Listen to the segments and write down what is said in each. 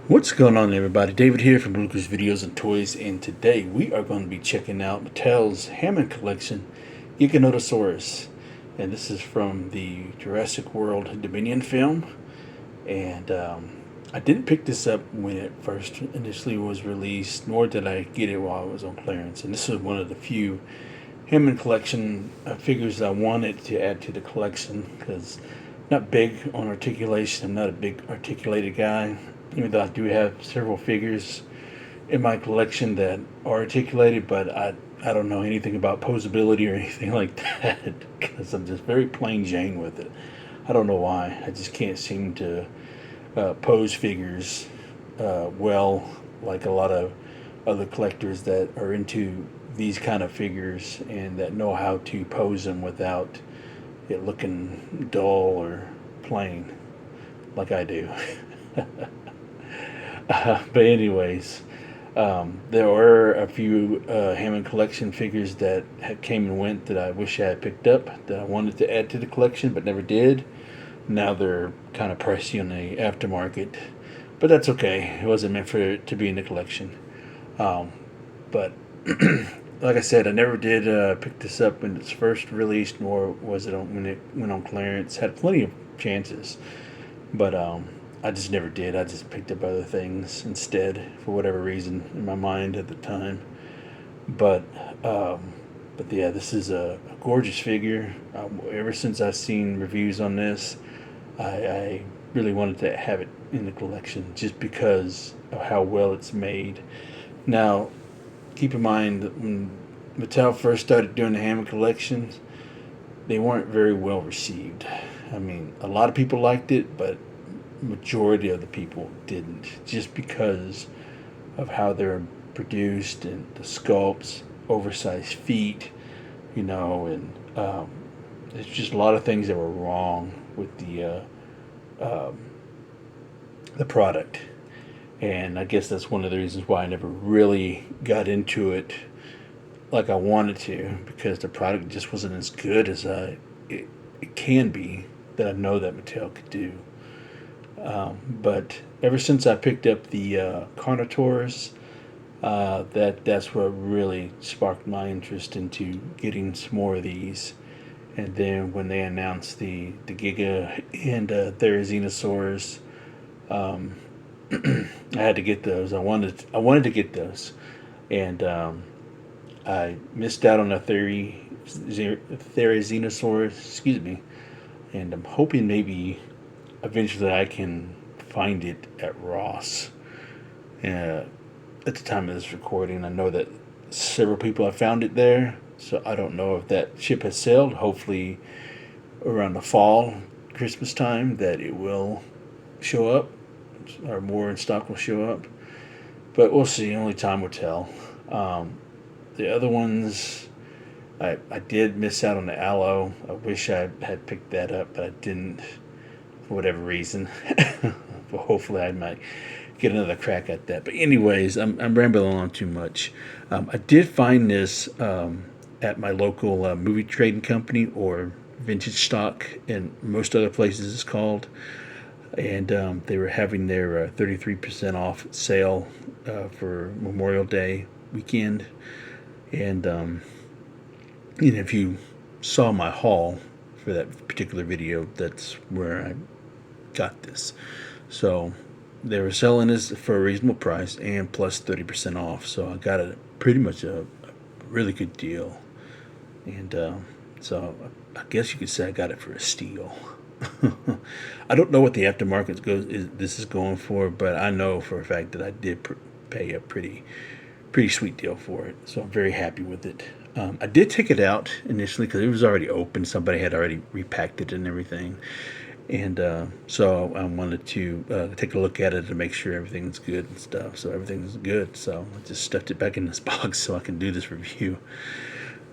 What's going on, everybody? David here from Bluckers Videos and Toys, and today we are going to be checking out Mattel's Hammond Collection, Giganotosaurus. And this is from the Jurassic World Dominion film. And I didn't pick this up when it first initially was released, nor did I get it while it was on clearance. And this is one of the few Hammond Collection figures I wanted to add to the collection because not big on articulation. I'm not a big articulated guy, even though I do have several figures in my collection that are articulated, but I don't know anything about posability or anything like that because I'm just very plain Jane with it. I don't know why. I just can't seem to pose figures well like a lot of other collectors that are into these kind of figures and that know how to pose them without it looking dull or plain like I do. But anyways, there were a few Hammond Collection figures that came and went that I wish I had picked up that I wanted to add to the collection but never did. Now they're kind of pricey on the aftermarket, but that's okay. It wasn't meant for it to be in the collection. But like I said, I never did pick this up when it's first released, nor was it when it went on clearance. Had plenty of chances, but I just never did. I just picked up other things instead for whatever reason in my mind at the time. But yeah, this is a gorgeous figure. Ever since I've seen reviews on this, I really wanted to have it in the collection just because of how well it's made. Now, keep in mind that when Mattel first started doing the Hammond collections, they weren't very well received. I mean, a lot of people liked it, but majority of the people didn't, just because of how they're produced and the sculpts, oversized feet, and there's just a lot of things that were wrong with the product. And I guess that's one of the reasons why I never really got into it like I wanted to, because the product just wasn't as good as it can be, that I know that Mattel could do. But ever since I picked up the Carnotaurs, that's what really sparked my interest into getting some more of these. And then when they announced the Giga and Therizinosaurus, I had to get those. I wanted to get those, and I missed out on a Therizinosaurus. Excuse me, and I'm hoping maybe eventually I can find it at Ross. At the time of this recording, I know that several people have found it there, so I don't know if that ship has sailed. Hopefully, around the fall, Christmas time, that it will show up, or more in stock will show up. But we'll see. Only time will tell. The other ones, I did miss out on the aloe. I wish I had picked that up, but I didn't for whatever reason. But hopefully I might get another crack at that. But anyways, I'm rambling on too much. I did find this at my local movie trading company, or vintage stock, and most other places it's called. And they were having their 33% off sale for Memorial Day weekend. And if you saw my haul for that particular video, that's where I got this. So they were selling this for a reasonable price and plus 30% off. So I got it pretty much a really good deal. And so I guess you could say I got it for a steal. I don't know what the aftermarket this is going for, but I know for a fact that I did pay a pretty sweet deal for it. So I'm very happy with it. I did take it out initially because it was already open. Somebody had already repacked it and everything. And so I wanted to take a look at it to make sure everything's good and stuff. So everything's good. So I just stuffed it back in this box so I can do this review.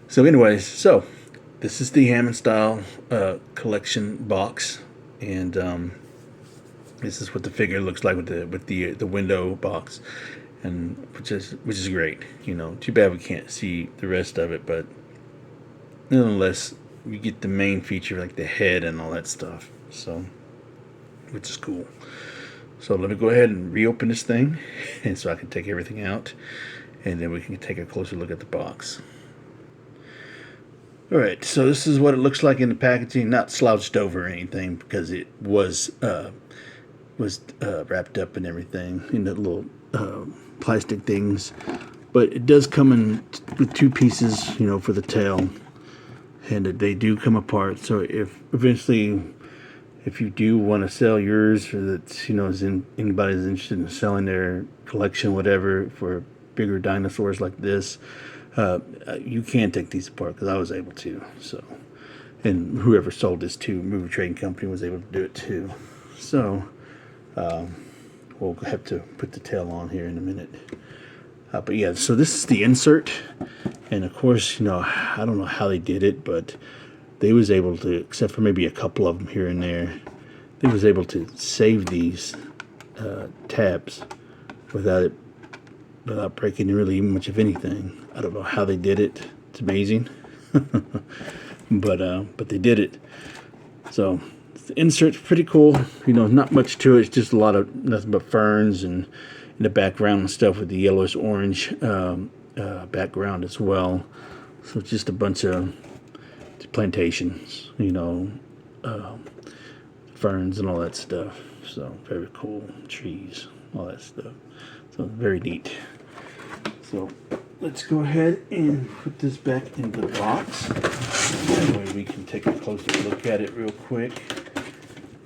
So anyways, this is the Hammond style collection box, and this is what the figure looks like with the window box, and which is great. Too bad we can't see the rest of it, but nonetheless, we get the main feature like the head and all that stuff. So, which is cool. So let me go ahead and reopen this thing, and so I can take everything out, and then we can take a closer look at the box. Alright, so this is what it looks like in the packaging. Not slouched over or anything, because it was wrapped up and everything in the little plastic things. But it does come in with two pieces, you know, for the tail, and they do come apart. So if eventually, if you do want to sell yours, or that, you know, anybody's interested in selling their collection, whatever, for bigger dinosaurs like this, you can take these apart, because I was able to. So, and whoever sold this to Movie Trading Company was able to do it too. So we'll have to put the tail on here in a minute. But yeah, so this is the insert, and of course, you know, I don't know how they did it, but they was able to, except for maybe a couple of them here and there, they was able to save these tabs without breaking really much of anything. I don't know how they did it. It's amazing, but they did it. So the insert's pretty cool. You know, not much to it. It's just a lot of nothing but ferns and in the background and stuff with the yellowish orange background as well. So it's just a bunch of plantations, you know, ferns and all that stuff. So very cool. Trees, all that stuff. So very neat. So let's go ahead and put this back in the box. That way we can take a closer look at it real quick.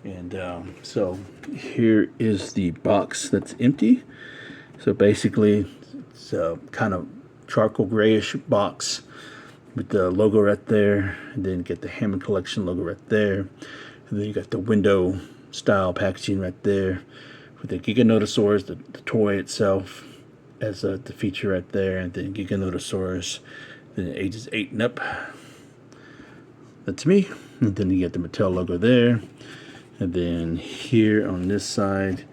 And so here is the box that's empty. So basically, it's a kind of charcoal grayish box with the logo right there, and then get the Hammond Collection logo right there, and then you got the window style packaging right there with the Giganotosaurus, the toy itself, as the feature right there, and then Giganotosaurus, then ages 8 and up. That's me. And then you get the Mattel logo there, and then here on this side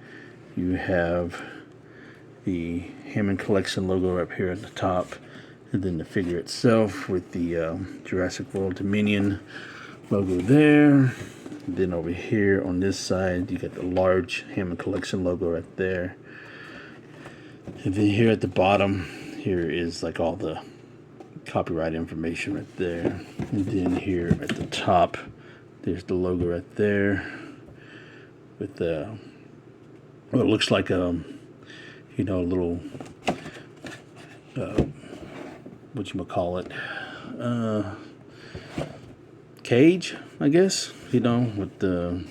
you have the Hammond Collection logo up here at the top, and then the figure itself with the Jurassic World Dominion logo there. And then over here on this side you got the large Hammond Collection logo right there. And then here at the bottom, here is like all the copyright information right there. And then here at the top, there's the logo right there with the, well, it looks like a, you know, a little whatchamacallit, cage, I guess, you know, with the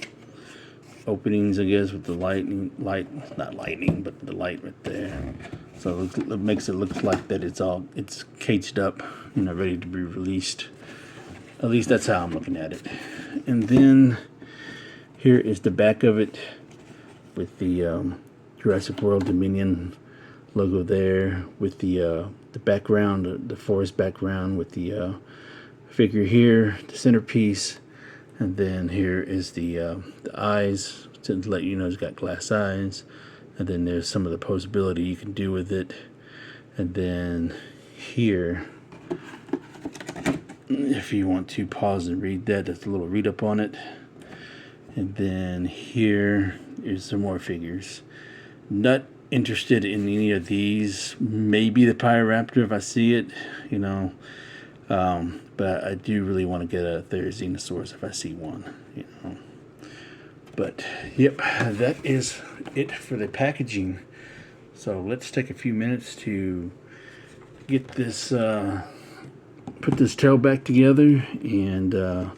openings, I guess, with the not lightning, but the light right there. So it makes it look like that it's caged up, you know, ready to be released. At least that's how I'm looking at it. And then here is the back of it with the Jurassic World Dominion logo there, with the background, the forest background, with the figure here, the centerpiece. And then here is the eyes, to let you know it's got glass eyes. And then there's some of the posability you can do with it. And then here, if you want to pause and read that, that's a little read up on it. And then here is some more figures. Not interested in any of these. Maybe the Pyroraptor if I see it, you know. But I do really want to get a Therizinosaurus if I see one, you know. But yep, that is it for the packaging. So let's take a few minutes to get this, put this tail back together, and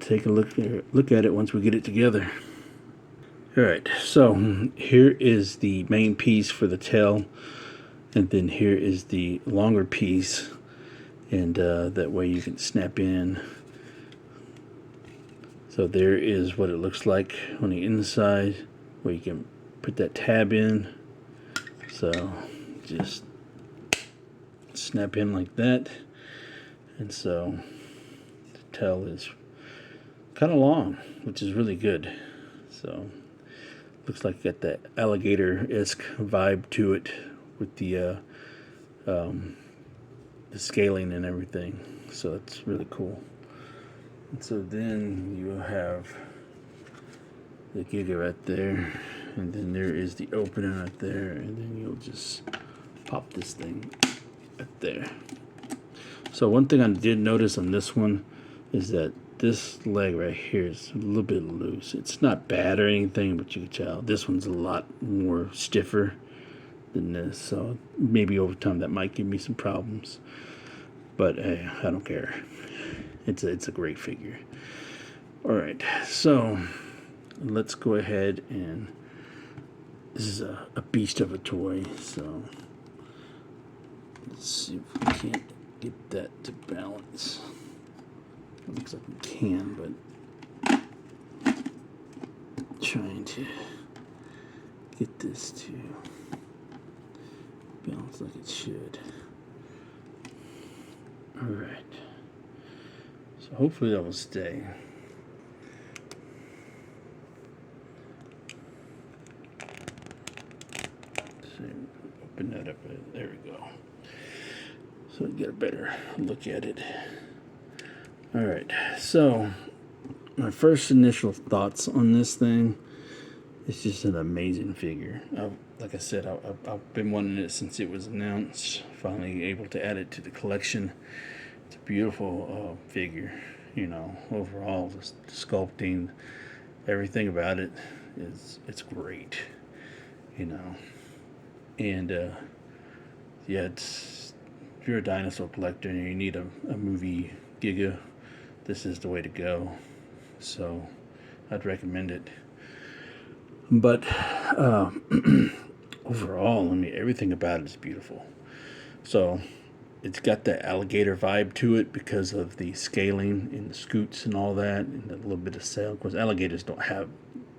take a look at it once we get it together. Alright, so here is the main piece for the tail, and then here is the longer piece, and that way you can snap in. So there is what it looks like on the inside, where you can put that tab in. So just snap in like that, and so the tail is kind of long, which is really good. So looks like got that alligator-esque vibe to it with the scaling and everything. So it's really cool. And so then you have the Giga right there. and then there is the opening right there, and then you'll just pop this thing right there. So one thing I did notice on this one is that this leg right here is a little bit loose. It's not bad or anything, but you can tell this one's a lot more stiffer than this. So maybe over time that might give me some problems. But hey, I don't care. It's a great figure. All right, so let's go ahead and this is a beast of a toy. So let's see if we can't get that to balance. It looks like we can, but trying to get this to balance like it should. Alright. So hopefully that will stay. So open that up. There we go. So we get a better look at it. Alright, so my first initial thoughts on this thing, it's just an amazing figure. Like I said, I've been wanting it since it was announced. Finally able to add it to the collection. It's a beautiful figure, you know. Overall, the sculpting, everything about it it's great, you know. And yeah, if you're a dinosaur collector and you need a movie Giga, this is the way to go. So I'd recommend it. But overall, I mean, everything about it is beautiful. So it's got that alligator vibe to it because of the scaling and the scoots and all that, and a little bit of sail. Of course, alligators don't have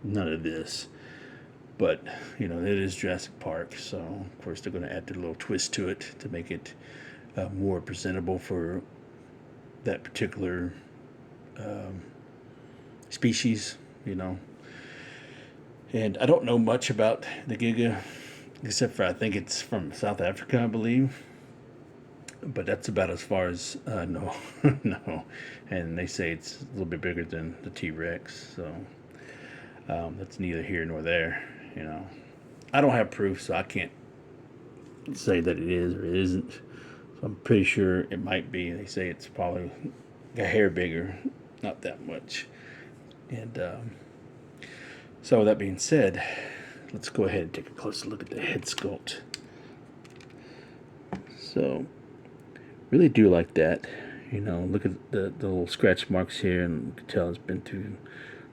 none of this. But, you know, it is Jurassic Park, so of course they're going to add their little twist to it to make it more presentable for that particular species, you know. And I don't know much about the Giga, except for I think it's from South Africa, I believe. But that's about as far as I know. No. And they say it's a little bit bigger than the T-Rex, so that's neither here nor there, you know. I don't have proof, so I can't say that it is or it isn't. So I'm pretty sure it might be. They say it's probably a hair bigger, not that much. And so with that being said, let's go ahead and take a closer look at the head sculpt. So really do like that. You know, look at the little scratch marks here, and you can tell it's been through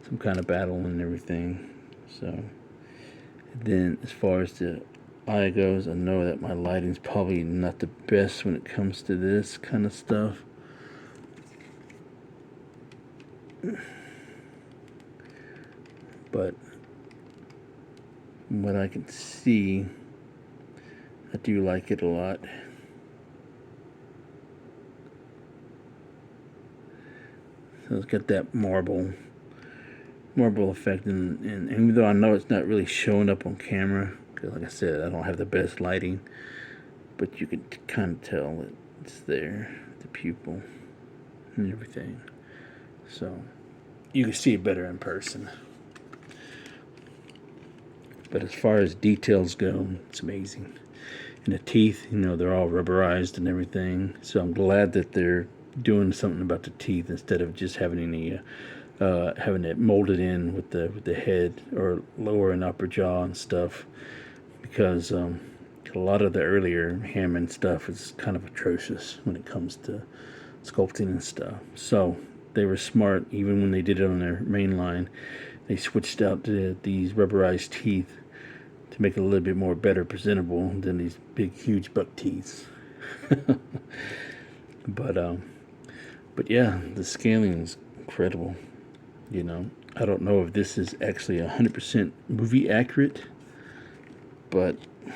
some kind of battle and everything. So then as far as the eye goes, I know that my lighting's probably not the best when it comes to this kind of stuff. But from what I can see, I do like it a lot. So it's got that marble effect, and even though I know it's not really showing up on camera, because like I said, I don't have the best lighting, but you can kind of tell that it's there, the pupil and everything. So you can see it better in person. But as far as details go, it's amazing. And the teeth, you know, they're all rubberized and everything. So I'm glad that they're doing something about the teeth instead of just having having it molded in with the head or lower and upper jaw and stuff. Because a lot of the earlier Hammond stuff is kind of atrocious when it comes to sculpting and stuff. So they were smart, even when they did it on their main line. They switched out to these rubberized teeth to make it a little bit more better presentable than these big, huge buck teeth. But yeah, the scaling is incredible. You know, I don't know if this is actually 100% movie accurate, but you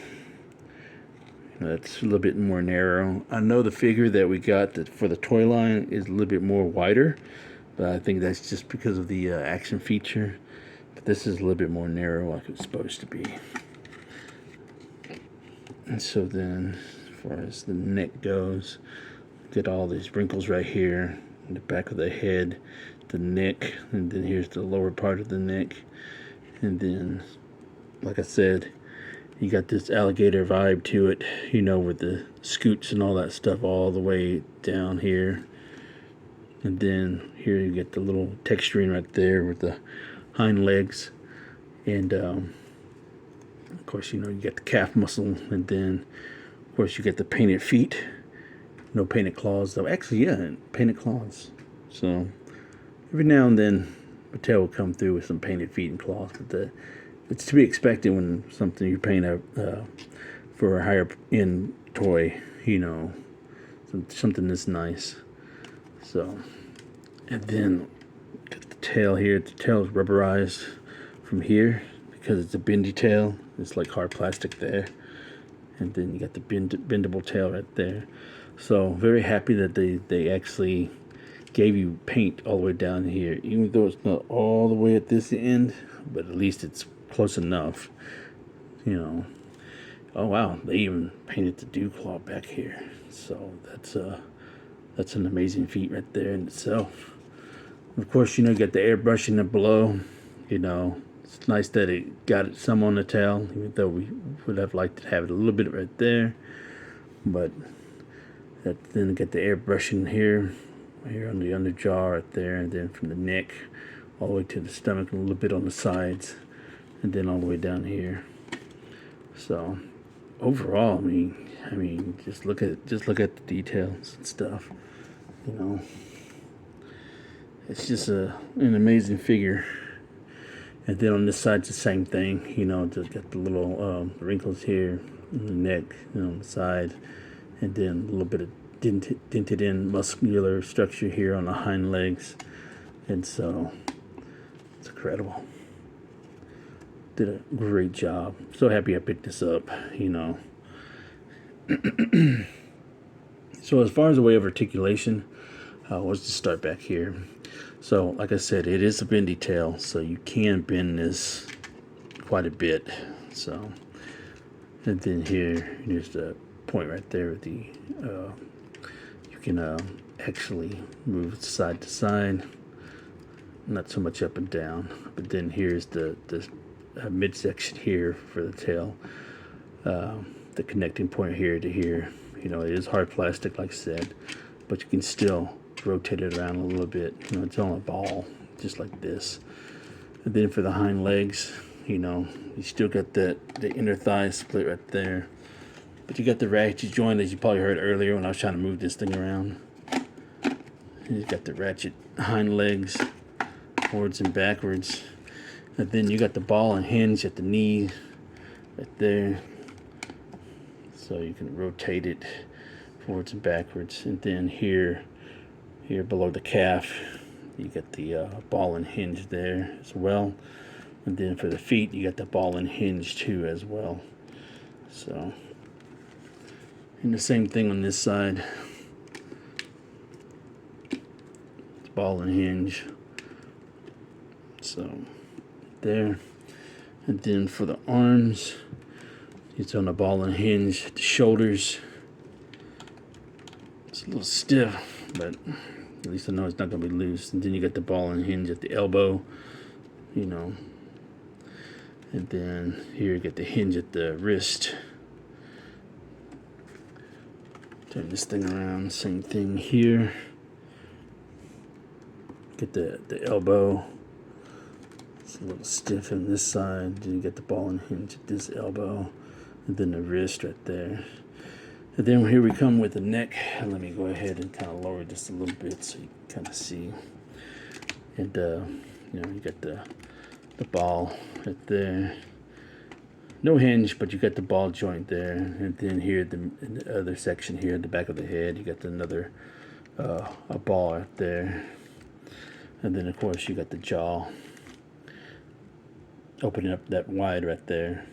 know, that's a little bit more narrow. I know the figure that we got for the toy line is a little bit more wider, but I think that's just because of the action feature. But this is a little bit more narrow like it's supposed to be. And so then, as far as the neck goes, get all these wrinkles right here in the back of the head, the neck, and then here's the lower part of the neck, and then like I said, you got this alligator vibe to it, you know, with the scoots and all that stuff all the way down here. And then here you get the little texturing right there with the hind legs. And of course, you know, you get the calf muscle. And then, of course, you get the painted feet. No painted claws, though. Actually, yeah, painted claws. So every now and then, Mattel will come through with some painted feet and claws. But it's to be expected when something you paint out for a higher end toy, you know, something that's nice. So, and then get the tail here. The tail is rubberized from here because it's a bendy tail. It's like hard plastic there. And then you got the bendable tail right there. So very happy that they actually gave you paint all the way down here, even though it's not all the way at this end, but at least it's close enough, you know. Oh wow, they even painted the dew claw back here. So that's an amazing feat right there in itself. Of course, you know, you got the airbrushing up below. You know, it's nice that it got some on the tail, even though we would have liked to have it a little bit right there. But then you got the airbrushing here on the under jaw right there, and then from the neck all the way to the stomach, and a little bit on the sides, and then all the way down here. So overall, I mean, just look at the details and stuff. You know, it's just an amazing figure. And then on this side, it's the same thing. You know, just got the little wrinkles here on the neck, you know, on the side, and then a little bit of dented in muscular structure here on the hind legs. And so it's incredible. Did a great job. So happy I picked this up, you know. So as far as the way of articulation, let's just start back here. So like I said, it is a bendy tail, so you can bend this quite a bit. So, and then here's the point right there with the you can actually move side to side, not so much up and down. But then here's the midsection here for the tail, the connecting point here to here. You know, it is hard plastic, like I said, but you can still rotate it around a little bit. You know, it's on a ball, just like this. And then for the hind legs, you know, you still got the inner thigh split right there. But you got the ratchet joint, as you probably heard earlier when I was trying to move this thing around. And you got the ratchet hind legs, forwards and backwards. And then you got the ball and hinge at the knee right there. So you can rotate it forwards and backwards. And then here below the calf, you got the ball and hinge there as well. And then for the feet, you got the ball and hinge too as well. So, and the same thing on this side. It's ball and hinge. So, there. And then for the arms, it's on the ball and hinge. The shoulders, it's a little stiff, but at least I know it's not going to be loose. And then you got the ball and hinge at the elbow, you know. And then here you get the hinge at the wrist. Turn this thing around, same thing here. Get the elbow. It's a little stiff on this side. Then you get the ball and hinge at this elbow. And then the wrist right there. And then here we come with the neck. Let me go ahead and kind of lower this a little bit so you can kind of see. And you know, you got the ball right there. No hinge, but you got the ball joint there. And then here in the other section here at the back of the head, you got another a ball right there. And then of course you got the jaw opening up that wide right there.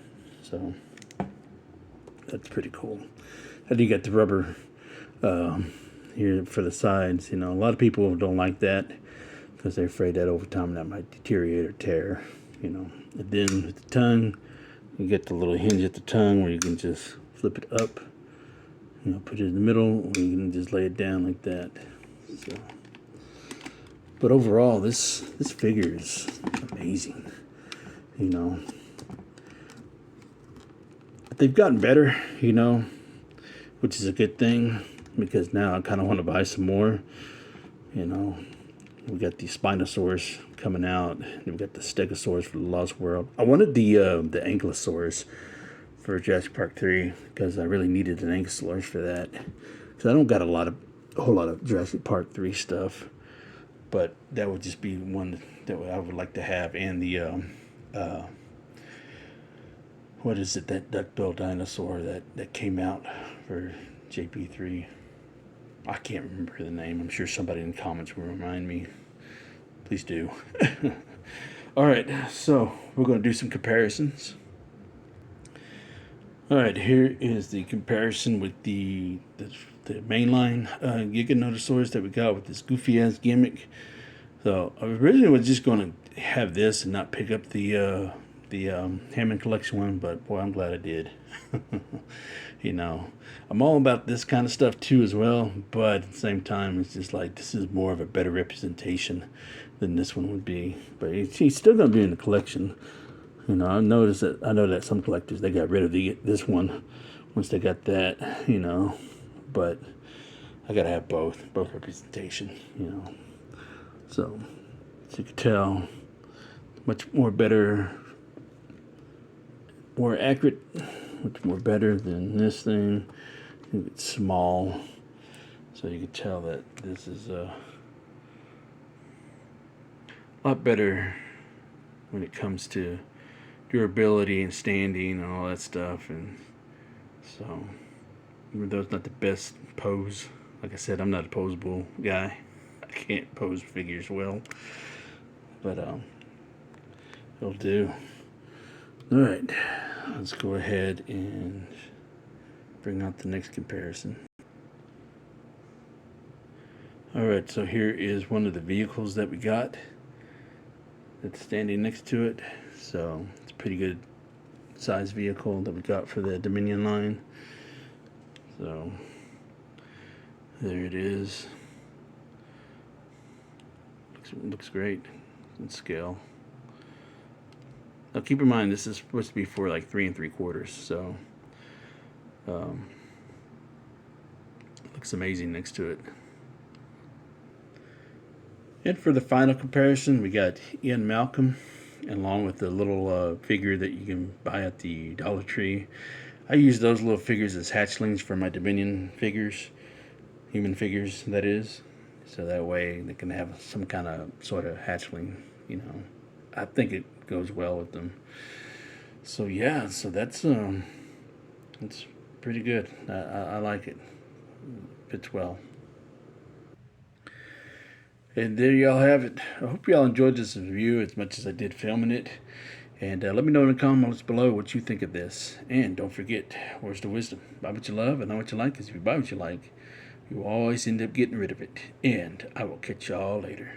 So that's pretty cool. And you got the rubber here for the sides. You know, a lot of people don't like that because they're afraid that over time that might deteriorate or tear. You know, and then with the tongue, you get the little hinge at the tongue where you can just flip it up. You know, put it in the middle, or you can just lay it down like that. So, but overall, this figure is amazing. You know, they've gotten better, you know, which is a good thing, because now I kind of want to buy some more. You know, we got the Spinosaurus coming out, and we got the Stegosaurus for the Lost World. I wanted the Ankylosaurus for Jurassic Park 3, because I really needed an Ankylosaurus for that. Because I don't got a whole lot of Jurassic Park 3 stuff, but that would just be one that I would like to have. And the what is it, that duckbill dinosaur that came out for JP3? I can't remember the name. I'm sure somebody in the comments will remind me. Please do. All right, so we're going to do some comparisons. All right, here is the comparison with the mainline Giganotosaurus that we got with this goofy ass gimmick. So I originally was just going to have this and not pick up the Hammond Collection one, but boy, I'm glad I did. You know, I'm all about this kind of stuff too as well, but at the same time, it's just like, this is more of a better representation than this one would be. But he's still going to be in the collection. You know, I know that some collectors, they got rid of this one once they got that, you know, but I got to have both representation, you know. So, as you can tell, much more better, more accurate, much more better than this thing. It's small, so you can tell that this is a lot better when it comes to durability and standing and all that stuff. And so, even though it's not the best pose, like I said, I'm not a poseable guy. I can't pose figures well, but it'll do. All right, let's go ahead and bring out the next comparison. All right, so here is one of the vehicles that we got that's standing next to it. So it's a pretty good size vehicle that we got for the Dominion line. So there it is. Looks great in scale. Now keep in mind, this is supposed to be for like 3 3/4, so looks amazing next to it. And for the final comparison, we got Ian Malcolm, along with the little figure that you can buy at the Dollar Tree. I use those little figures as hatchlings for my Dominion figures, human figures, that is. So that way they can have some kind of sort of hatchling, you know. I think it goes well with them. So yeah, so that's pretty good. I like it. Fits well. And there y'all have it. I hope y'all enjoyed this review as much as I did filming it. And let me know in the comments below what you think of this. And don't forget, words to wisdom: buy what you love and not what you like, because if you buy what you like, you always end up getting rid of it. And I will catch y'all later.